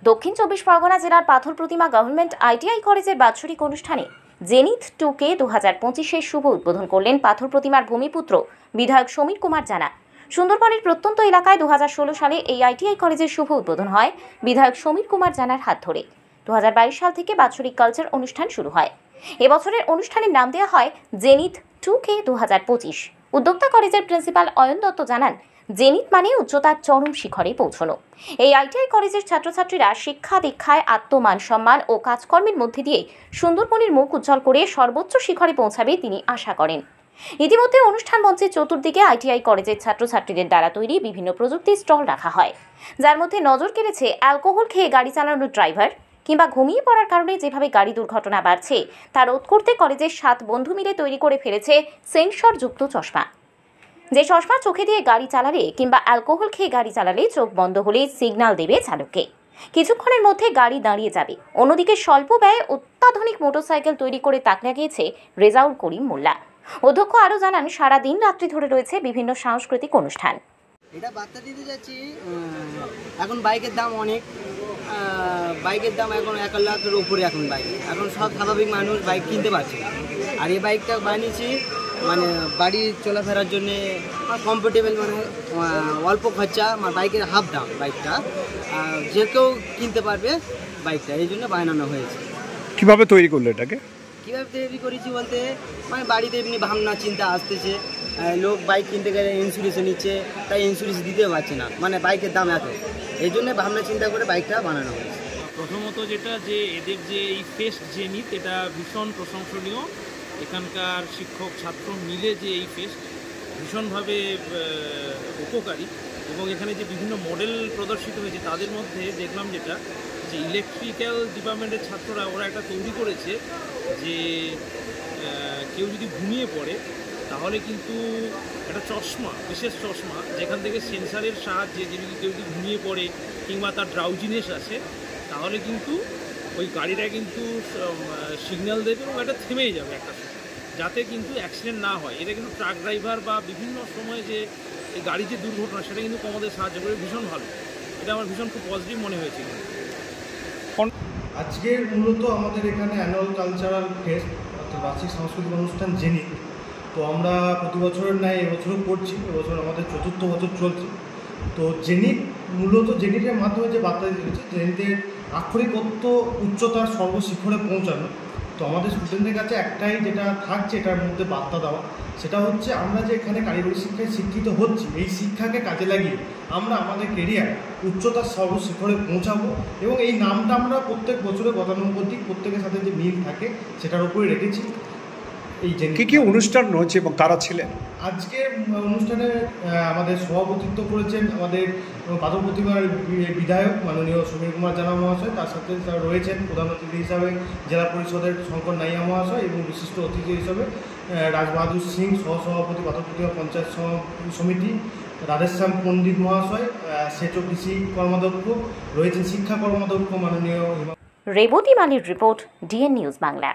দক্ষিণ চব্বিশ পরগনা জেলার পাথর প্রতিমা গভর্নমেন্ট আইটিআই কলেজের বাৎসরিক অনুষ্ঠানে জেনিথ 2কে 2025-এর শুভ উদ্বোধন করলেন পাথর প্রতিমার ভূমিপুত্র বিধায়ক সমীর কুমার জানা। সুন্দরবনের প্রত্যন্ত এলাকায় 2016 সালে এই আইটিআই কলেজের শুভ উদ্বোধন হয় বিধায়ক সমীর কুমার জানার হাত ধরে। 2022 সাল থেকে বাৎসরিক কালচার অনুষ্ঠান শুরু হয়। এবছরের অনুষ্ঠানের নাম দেওয়া হয় জেনিথ 2কে 2025। উদ্যোক্তা কলেজের প্রিন্সিপাল অয়ন দত্ত জানান, জেনিথ মানে উচ্চতার চরম শিখরে পৌঁছানো। এই আইটিআই কলেজের ছাত্রছাত্রীরা শিক্ষা দীক্ষায় আত্মমান সম্মান ও কাজকর্মের মধ্যে দিয়ে সুন্দরবনের মুখ উজ্জ্বল করে সর্বোচ্চ শিখরে পৌঁছাবে তিনি আশা করেন। ইতিমধ্যে অনুষ্ঠান মঞ্চের চতুর্দিকে আইটিআই কলেজের ছাত্রছাত্রীদের দ্বারা তৈরি বিভিন্ন প্রযুক্তির স্টল রাখা হয়, যার মধ্যে নজর কেড়েছে অ্যালকোহল খেয়ে গাড়ি চালানোর ড্রাইভার কিংবা ঘুমিয়ে পড়ার কারণে যেভাবে গাড়ি দুর্ঘটনা বাড়ছে তা রোধ করতে কলেজের 7 বন্ধু মিলে তৈরি করে ফেলেছে সেন্সরযুক্ত চশমা। যে চশমা চোখে দিয়ে গাড়ি চালালে কিংবা অ্যালকোহল খেয়ে গাড়ি চালালে চোখ বন্ধ হলে সিগন্যাল দেবে চালককে। কিছুক্ষণের মধ্যে গাড়ি দাঁড়িয়ে যাবে। অন্যদিকে স্বল্প ব্যয়ে অত্যাধুনিক মোটরসাইকেল তৈরি করে তাক লাগিয়েছে রেজাউল করিম মোল্লা। অধ্যক্ষ আরও জানান, সারা দিন রাত্রি ধরে রয়েছে বিভিন্ন সাংস্কৃতিক অনুষ্ঠান। এটা বার্তা দিতে যাচ্ছি, এখন বাইকের দাম অনেক, বাইকের দাম এখন 1 লাখের উপরে। এখন সব স্বাভাবিক মানুষ বাইক কিনতে পারছে না। আর এই বাইকটা বানিয়েছি মানে বাড়ি চলাফেরার জন্যে কমফোর্টেবল, মানে অল্প খরচা, বাইকের হাফ দাম। বাইকটা যে কেউ কিনতে পারবে বাইকটা, এই জন্য বানানো হয়েছে। কীভাবে তৈরি করলো এটাকে? কীভাবে তৈরি করেছি বলতে, মানে বাড়িতে এমনি ভাবনা চিন্তা আসতেছে, লোক বাইক কিনতে গেলে ইন্স্যুরেন্স নিচ্ছে, তাই ইন্স্যুরেন্স দিতে পারছে না, মানে বাইকের দাম এত, এই জন্য ভাবনা চিন্তা করে বাইকটা বানানো হয়েছে। প্রথমত যেটা যে এদের যে এই ফেস্ট জেনিথ, এটা ভীষণ প্রশংসনীয়। এখানকার শিক্ষক ছাত্র মিলে যে এই ফেস্ট ভীষণভাবে উপকারী, এবং এখানে যে বিভিন্ন মডেল প্রদর্শিত হয়েছে তাদের মধ্যে দেখলাম যেটা যে ইলেকট্রিক্যাল ডিপার্টমেন্টের ছাত্ররা ওরা একটা তৈরি করেছে যে কেউ যদি ঘুমিয়ে পড়ে তাহলে কিন্তু একটা চশমা, বিশেষ চশমা, যেখান থেকে সেন্সারের সাহায্যে যদি কেউ যদি ঘুমিয়ে পড়ে কিংবা তার ড্রাউজিনেস আসে তাহলে কিন্তু ওই গাড়িটা কিন্তু সিগন্যাল দেবে এবং এটা থেমেই যাবে একটা সময়, যাতে কিন্তু অ্যাক্সিডেন্ট না হয়। এটা কিন্তু ট্রাক ড্রাইভার বা বিভিন্ন সময় যে এই গাড়ি যে দুর্ঘটনা সেটা কিন্তু কমাতে সাহায্য করে। ভীষণ ভালো, এটা আমার ভীষণ খুব পজিটিভ মনে হয়েছিল। আজকে মূলত আমাদের এখানে অ্যানুয়াল কালচারাল ফেস্ট অর্থাৎ বার্ষিক সাংস্কৃতিক অনুষ্ঠান জেনিথ। তো আমরা প্রতি বছরের ন্যায় এবছরও করছি। এবছর আমাদের 4র্থ বছর চলছে। তো জেনিথ মূলত জেনিথের মাধ্যমে যে বার্তা দিয়েছে, জেনিথের আক্ষরিক অর্থ উচ্চতার সর্বশিখরে পৌঁছানো। তো আমাদের স্টুডেন্টদের কাছে একটাই যেটা থাকছে এটার মধ্যে বার্তা দেওয়া, সেটা হচ্ছে আমরা যে এখানে কারিগরি শিক্ষায় শিক্ষিত হচ্ছি, এই শিক্ষাকে কাজে লাগিয়ে আমরা আমাদের কেরিয়ার উচ্চতার সর্বশিখরে পৌঁছাবো। এবং এই নামটা আমরা প্রত্যেক বছরে গতানুগতিক প্রত্যেকের সাথে যে মিল থাকে সেটার উপরে রেখেছি। এই কি কি অনুষ্ঠান রয়েছে এবং কারা ছিলেন? আজকের অনুষ্ঠানে আমাদের সভাপতিত্ব করেছেন আমাদের পাথর প্রতিমার বিধায়ক মাননীয় সমীর কুমার জানা মহাশয়। তার সাথে রয়েছেন প্রধান অতিথি হিসাবে জেলা পরিষদের শঙ্কর নাইয়া মহাশয় এবং বিশিষ্ট অতিথি হিসাবে রাজবাহাদুর সিং, সহসভাপতি পাথর প্রতিমা পঞ্চায়েত সমিতি, রাধেশ্যাম পণ্ডিত মহাশয়, সেচো কৃষি কর্মাধ্যক্ষ রয়েছেন, শিক্ষা কর্মাধ্যক্ষ মাননীয় রেবতী মালির রিপোর্ট, ডিএন নিউজ বাংলা।